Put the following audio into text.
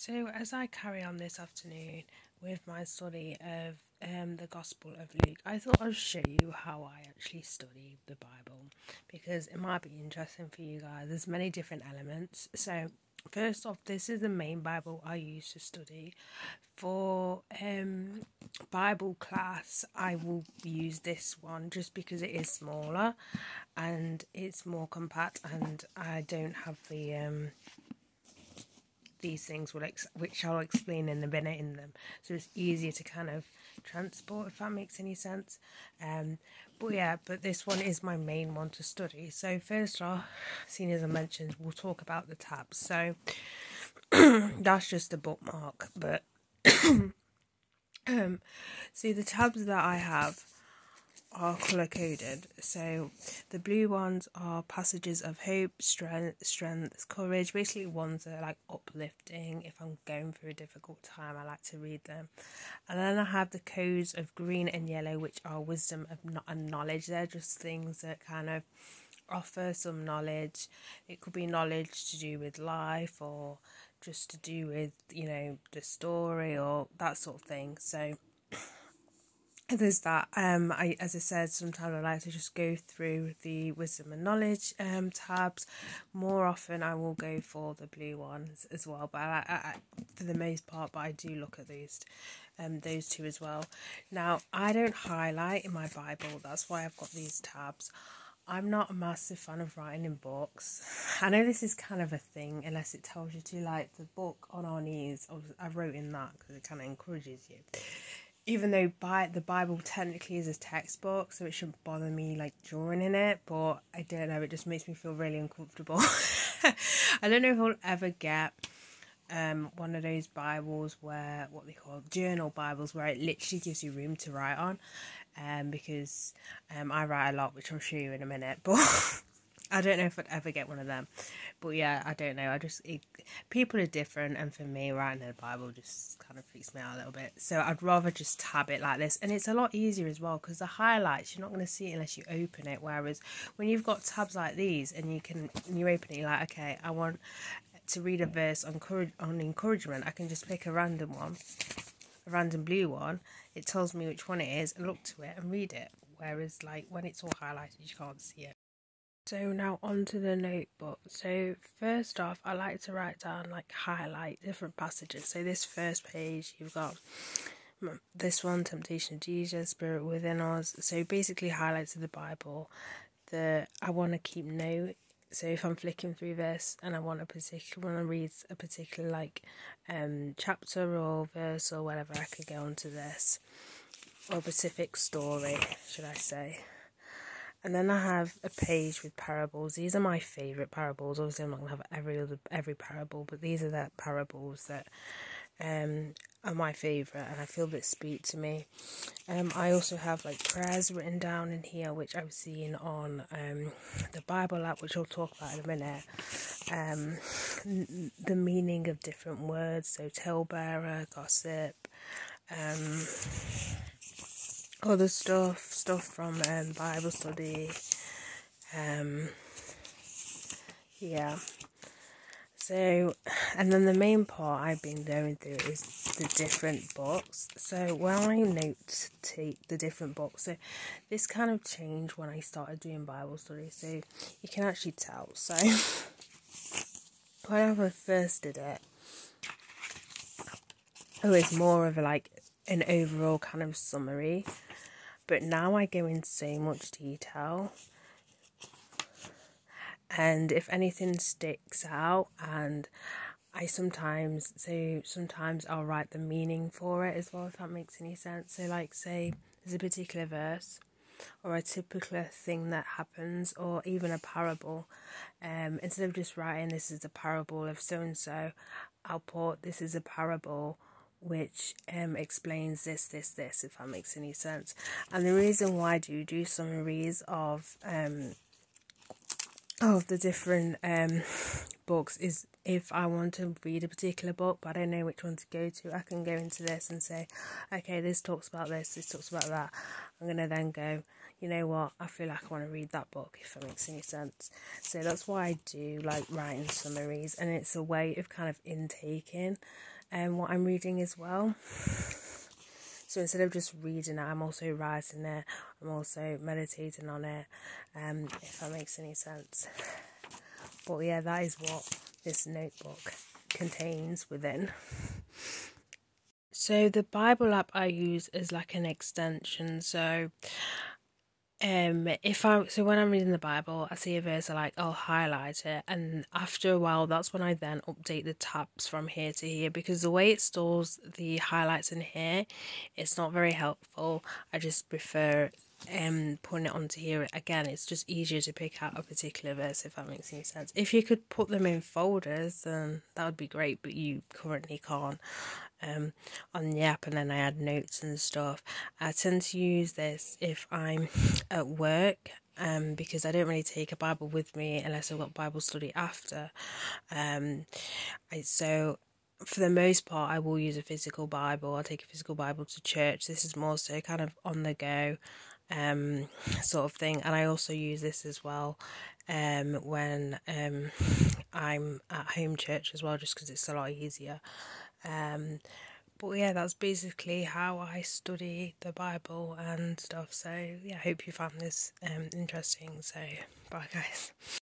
So, as I carry on this afternoon with my study of the Gospel of Luke, I thought I'd show you how I actually study the Bible because it might be interesting for you guys. There's many different elements. So, first off, this is the main Bible I use to study. For Bible class, I will use this one just because it is smaller and it's more compact, and I don't have the these things which I'll explain in a minute in them, so it's easier to kind of transport, if that makes any sense. But this one is my main one to study. So first off, seeing as I mentioned, we'll talk about the tabs. So that's just a bookmark, but see, the tabs that I have are colour coded. So the blue ones are passages of hope, strength, courage, basically ones that are like uplifting. If I'm going through a difficult time, I like to read them. And then I have the codes of green and yellow, which are wisdom and knowledge. They're just things that kind of offer some knowledge. It could be knowledge to do with life, or just to do with, the story or that sort of thing. So there's that. As I said, sometimes I like to just go through the wisdom and knowledge tabs. More often, I will go for the blue ones as well. But I for the most part, I do look at those two as well. Now, I don't highlight in my Bible. That's why I've got these tabs. I'm not a massive fan of writing in books. I know this is kind of a thing, unless it tells you to, like the book On Our Knees. I wrote in that because it kind of encourages you. Even though the Bible technically is a textbook, so it shouldn't bother me like drawing in it, but I don't know, it just makes me feel really uncomfortable. I don't know if I'll ever get one of those Bibles where, what they call journal Bibles, where it literally gives you room to write on, because I write a lot, which I'll show you in a minute, but I don't know if I'd ever get one of them. But yeah, I don't know. People are different, and for me, writing in the Bible just kind of freaks me out a little bit. So I'd rather just tab it like this, and it's a lot easier as well because the highlights, you're not going to see it unless you open it. Whereas when you've got tabs like these, and you open it, you're like, okay, I want to read a verse on encouragement. I can just pick a random one, a random blue one. It tells me which one it is, and look to it and read it. Whereas like when it's all highlighted, you can't see it. So now onto the notebook. So first off, I like to write down, like highlight different passages. So this first page, you've got this one, temptation of Jesus, spirit within us. So basically highlights of the Bible that I want to keep note. So if I'm flicking through this and I want to read a particular like chapter or verse or whatever, I could go onto this, or specific story, should I say. And then I have a page with parables. These are my favourite parables. Obviously, I'm not going to have every parable, but these are the parables that are my favourite and I feel that speak to me. I also have like prayers written down in here, which I've seen on the Bible app, which I'll talk about in a minute. The meaning of different words, so talebearer, gossip, other stuff from Bible study. So, and then the main part I've been going through is the different books. So when I note take the different books, so this kind of changed when I started doing Bible study, so you can actually tell. So when I first did it, it was more of an overall kind of summary. But now I go in so much detail, and if anything sticks out, and sometimes I'll write the meaning for it as well, if that makes any sense. So like, say there's a particular verse or a typical thing that happens, or even a parable, instead of just writing this is a parable of so and so, I'll put this is a parable which explains this, if that makes any sense. And the reason why I do summaries of the different books is if I want to read a particular book but I don't know which one to go to, I can go into this and say, okay, this talks about this talks about that. I'm going to then go, you know what, I feel like I want to read that book, if that makes any sense. So that's why I do like writing summaries, and it's a way of kind of intaking what I'm reading as well. So instead of just reading it, I'm also writing it. I'm also meditating on it, if that makes any sense. But yeah, that is what this notebook contains within. So the Bible app I use is like an extension. So when I'm reading the Bible, I see a verse, I'll highlight it, and after a while, that's when I then update the tabs from here to here, because the way it stores the highlights in here, it's not very helpful. I just prefer putting it onto here. Again, it's just easier to pick out a particular verse, if that makes any sense. If you could put them in folders, then that would be great, but you currently can't on the app, and then I add notes and stuff. I tend to use this if I'm at work, because I don't really take a Bible with me unless I've got Bible study after. So for the most part, I will use a physical Bible. I'll take a physical Bible to church. This is more so kind of on the go sort of thing, and I also use this as well when I'm at home church as well, just because it's a lot easier. But yeah, that's basically how I study the Bible and stuff. So yeah, I hope you found this interesting. So bye guys.